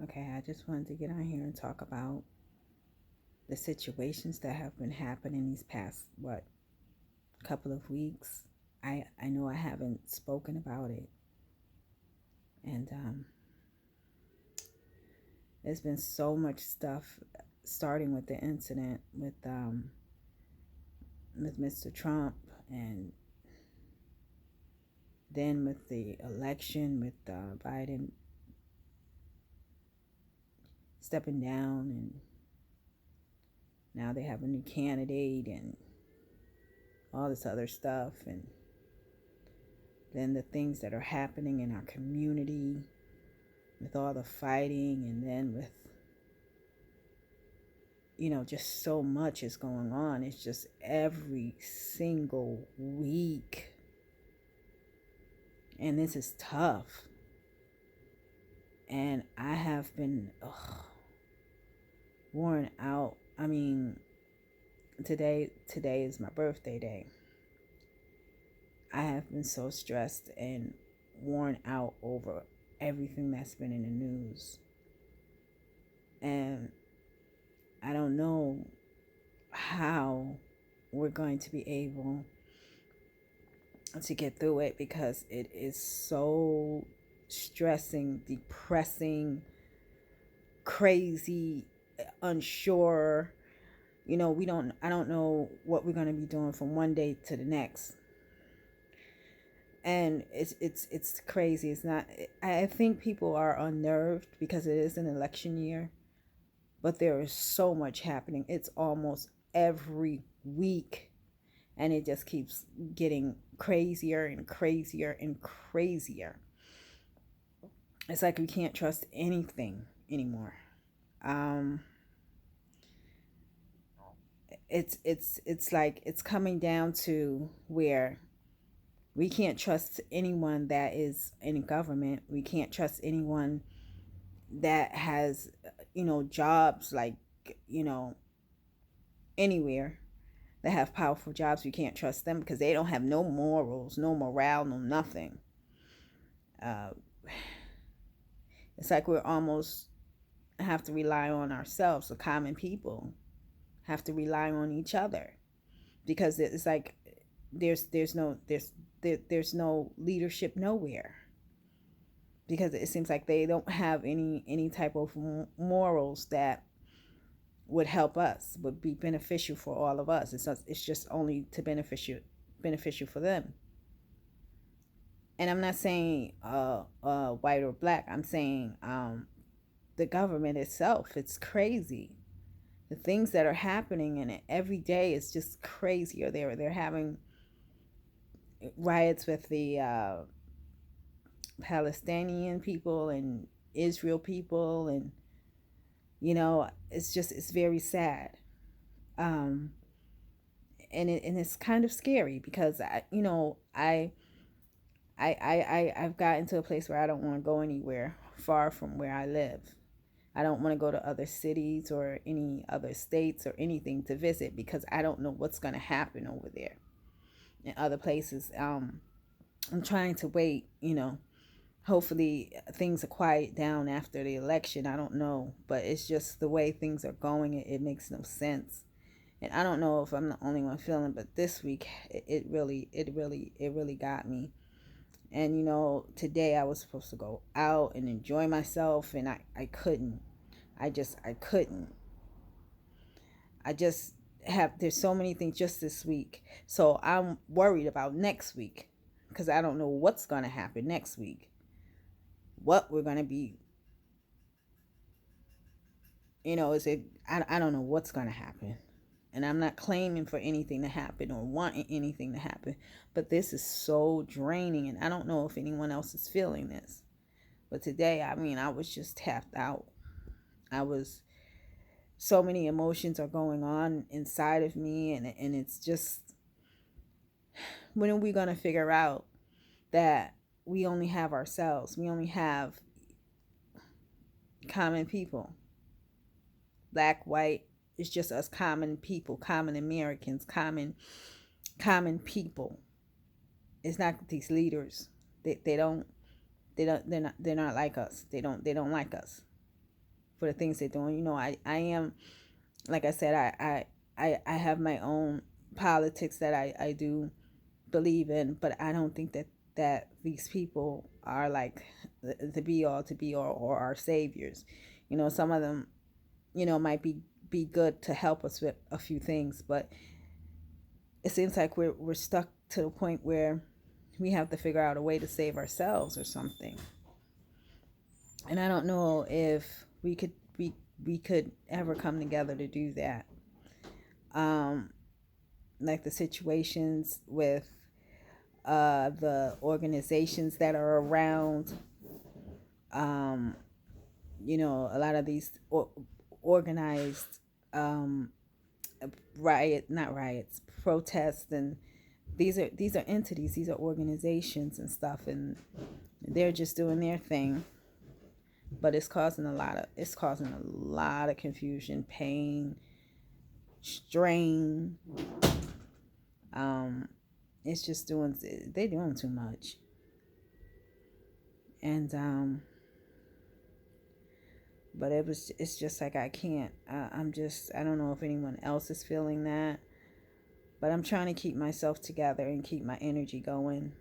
Okay, I just wanted to get on here and talk about the situations that have been happening these past, couple of weeks. I know I haven't spoken about it, and there's been so much stuff, starting with the incident with Mr. Trump, and then with the election with Biden stepping down, and now they have a new candidate and all this other stuff, and then the things that are happening in our community with all the fighting, and then with, just so much is going on. It's just every single week. And this is tough. And I have been worn out. I mean, today is my birthday day. I have been so stressed and worn out over everything that's been in the news. And I don't know how we're going to be able to get through it, because it is so stressing, depressing, crazy, unsure. I don't know what we're going to be doing from one day to the next. And it's crazy. It's not, I think people are unnerved because it is an election year, but there is so much happening. It's almost every week, and it just keeps getting crazier and crazier and crazier. It's like we can't trust anything anymore. Um, it's like it's coming down to where we can't trust anyone that is in government. We can't trust anyone that has, jobs, like, you know, anywhere, that have powerful jobs. We can't trust them because they don't have no morals, no morale, no nothing. Uh, it's like we're almost have to rely on ourselves. The common people have to rely on each other, because it's like there's no leadership nowhere, because it seems like they don't have any type of morals that would help us, would be beneficial for all of us. It's just only to beneficial for them. And I'm not saying white or black. I'm saying the government itself. It's crazy. The things that are happening in it every day is just crazy. Or they're having riots with the Palestinian people and Israel people, and it's very sad. Um, and it's kind of scary, because I've gotten to a place where I don't want to go anywhere far from where I live. I don't want to go to other cities or any other states or anything to visit, because I don't know what's going to happen over there in other places. I'm trying to wait, hopefully things are quiet down after the election. I don't know, but it's just the way things are going. It makes no sense. And I don't know if I'm the only one feeling, but this week it really got me. And today I was supposed to go out and enjoy myself, and I couldn't. I couldn't. I just there's so many things just this week. So I'm worried about next week, because I don't know what's going to happen next week. What we're going to be, is it, I don't know what's going to happen. And I'm not claiming for anything to happen or wanting anything to happen, but this is so draining, and I don't know if anyone else is feeling this. But today, I mean, I was just tapped out. I was So many emotions are going on inside of me, and it's just, when are we going to figure out that we only have ourselves? We only have common people, black, white. It's just us common people, common Americans, common people. It's not these leaders. They don't they're not like us. They don't like us. for the things they're doing. I am, like I said, I have my own politics that I do believe in, but I don't think that these people are like the be all or our saviors. Some of them, might be good to help us with a few things, but it seems like we're stuck to the point where we have to figure out a way to save ourselves or something. And I don't know if we could ever come together to do that. Um, like the situations with the organizations that are around. Um, a lot of these organized um, not riots, protests, and these are entities, these are organizations and stuff, and they're just doing their thing, but it's causing a lot of confusion, pain, strain. Um, it's just they're doing too much, and but it's just like I can't. I don't know if anyone else is feeling that, but I'm trying to keep myself together and keep my energy going,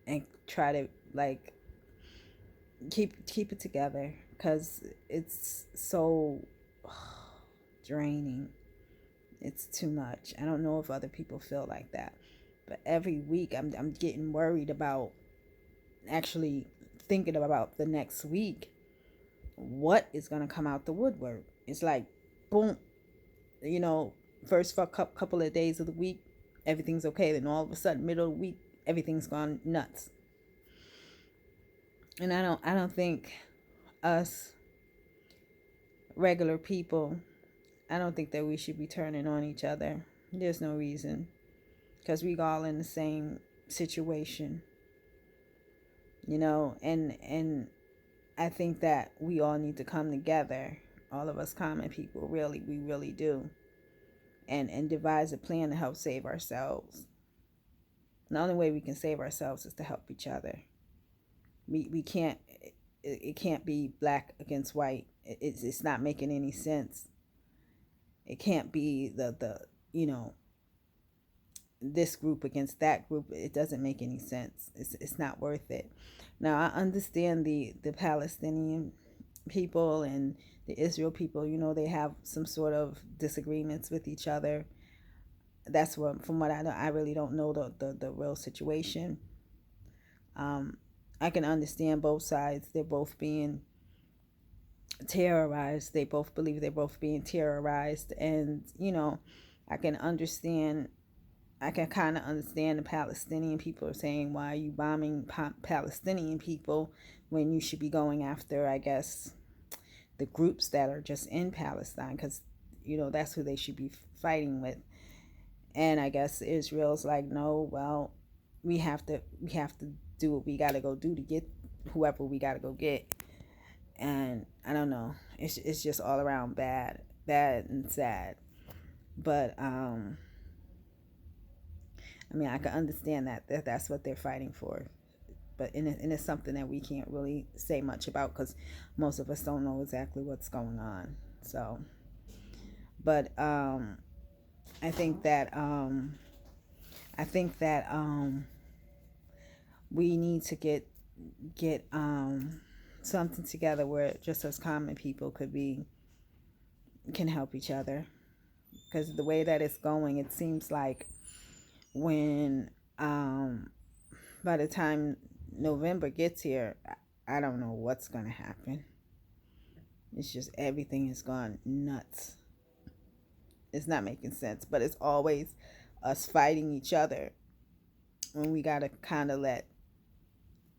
and try to like keep it together because it's so draining. It's too much. I don't know if other people feel like that, but every week I'm getting worried about actually thinking about the next week. What is gonna come out the woodwork? It's like, boom, you know, first for a couple of days of the week, everything's okay. Then all of a sudden, middle of the week, everything's gone nuts. And I don't think us regular people, I don't think that we should be turning on each other. There's no reason, because we all in the same situation, and I think that we all need to come together, all of us common people, really, we really do, and devise a plan to help save ourselves. The only way we can save ourselves is to help each other. We can't. It can't be black against white. It's not making any sense. It can't be the this group against that group. It doesn't make any sense. It's not worth it. Now I understand the Palestinian people and the Israel people. They have some sort of disagreements with each other. That's what, from what I know, I really don't know the real situation. Um, I can understand both sides. They're both being terrorized. They both believe they're both being terrorized, and I can understand. I can kind of understand the Palestinian people are saying, "Why are you bombing Palestinian people when you should be going after, I guess, the groups that are just in Palestine? Because that's who they should be fighting with." And I guess Israel's like, "No, well, we have to do what we got to go do to get whoever we got to go get." And I don't know. It's just all around bad and sad. But I mean, I can understand that's what they're fighting for. But and it's something that we can't really say much about because most of us don't know exactly what's going on. So, but I think that I think that we need to get something together where just as common people can help each other, because the way that it's going, it seems like when by the time November gets here, I don't know what's gonna happen. It's just everything has gone nuts. It's not making sense, but it's always us fighting each other when we gotta kind of let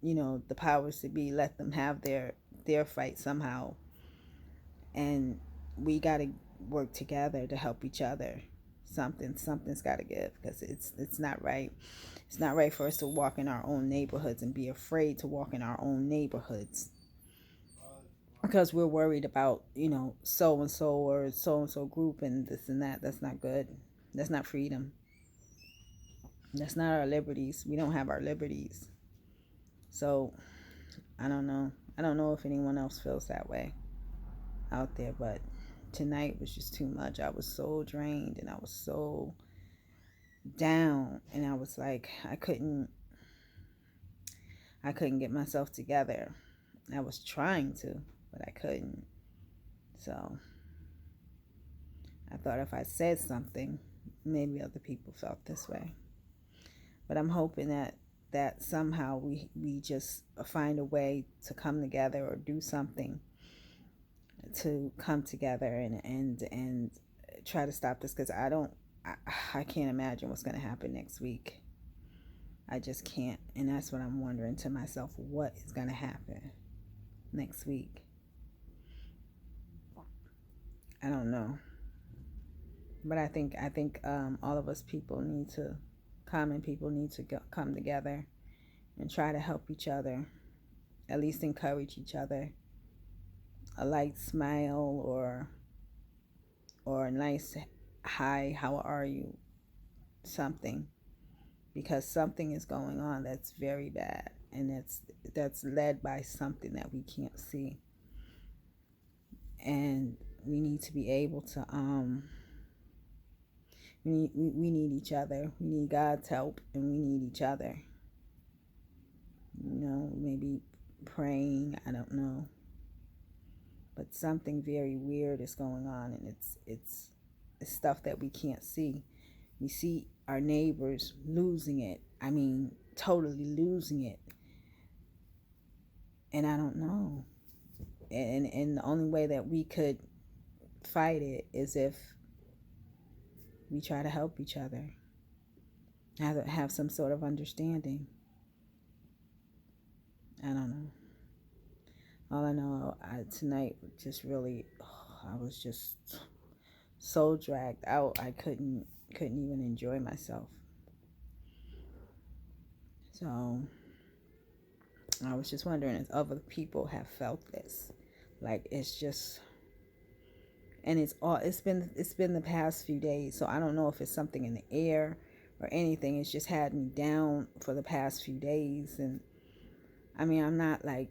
the powers to be, let them have their fight somehow, and we gotta work together to help each other. Something's got to give, because it's not right. It's not right for us to walk in our own neighborhoods and be afraid to walk in our own neighborhoods because we're worried about so and so or so and so group and this and that. That's not good. That's not freedom. That's not our liberties. We don't have our liberties. So I don't know if anyone else feels that way. out there. But tonight was just too much. I was so drained and I was so down, and I was like, I couldn't get myself together. I was trying to, but I couldn't. So I thought if I said something, maybe other people felt this way. But I'm hoping that somehow we just find a way to come together or do something to come together and try to stop this, because I can't imagine what's going to happen next week. I just can't. And that's what I'm wondering to myself, what is going to happen next week. I don't know. But I think all of us people need to, common people need to come together and try to help each other, at least encourage each other. A light smile or a nice hi, how are you? Something, because something is going on that's very bad, and that's led by something that we can't see. And we need to be able to we need each other. We need God's help, and we need each other. Maybe praying, I don't know. But something very weird is going on, and it's stuff that we can't see. We see our neighbors losing it. I mean, totally losing it. And I don't know. And the only way that we could fight it is if we try to help each other, have some sort of understanding. I don't know. All I know, tonight just really, I was just so dragged out. I couldn't even enjoy myself. So I was just wondering if other people have felt this. Like, it's just, and it's been the past few days. So I don't know if it's something in the air or anything. It's just had me down for the past few days. And I mean, I'm not like,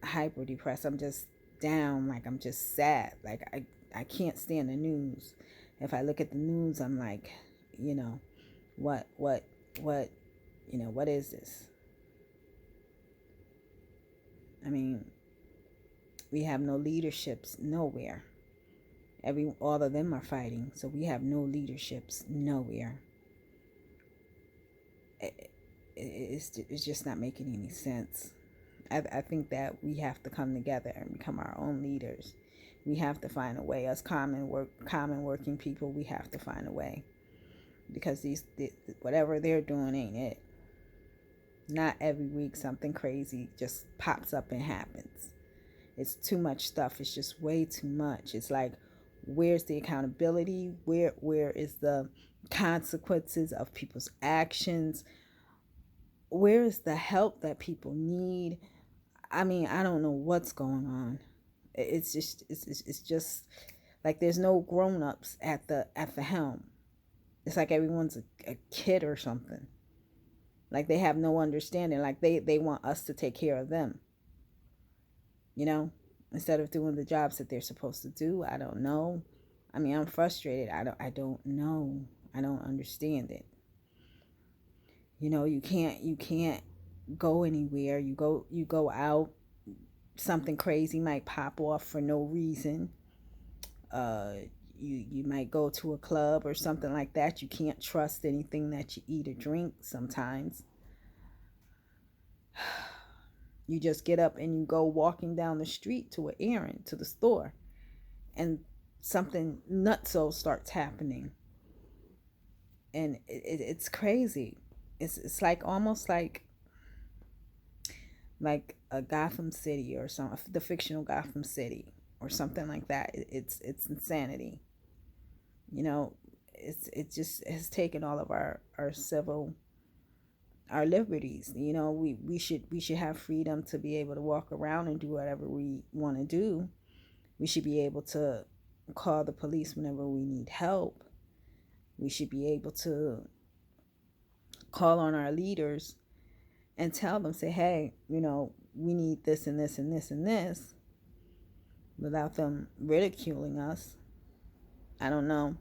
hyper depressed. I'm just down. Like, I'm just sad. Like, I can't stand the news. If I look at the news, I'm like, what, what, what is this? I mean, we have no leaderships nowhere. All of them are fighting, so we have no leaderships nowhere. It's just not making any sense. I think that we have to come together and become our own leaders. We have to find a way. Us common working people, we have to find a way, because whatever they're doing ain't it. Not every week something crazy just pops up and happens. It's too much stuff. It's just way too much. It's like, where's the accountability? Where is the consequences of people's actions? Where is the help that people need? I mean, I don't know what's going on. It's just like there's no grown-ups at the helm. It's like everyone's a kid or something. Like, they have no understanding. Like, they want us to take care of them. Instead of doing the jobs that they're supposed to do. I don't know. I mean, I'm frustrated. I don't know. I don't understand it. You can't go anywhere. You go out, something crazy might pop off for no reason. You might go to a club or something like that. You can't trust anything that you eat or drink sometimes. You just get up and you go walking down the street to an errand, to the store, and something nutso starts happening. And it's crazy. It's like almost like a Gotham City or the fictional Gotham City or something like that. It's insanity. It just has taken all of our liberties. We should have freedom to be able to walk around and do whatever we want to do. We should be able to call the police whenever we need help. We should be able to call on our leaders and tell them, say, hey, we need this and this and this and this. without them ridiculing us. I don't know.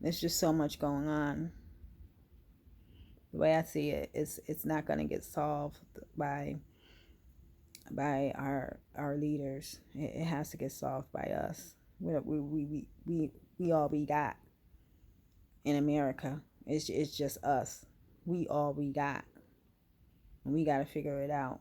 There's just so much going on. The way I see it, it's not going to get solved by our leaders. It has to get solved by us. We all we got in America. It's just us. We all we got. And we got to figure it out.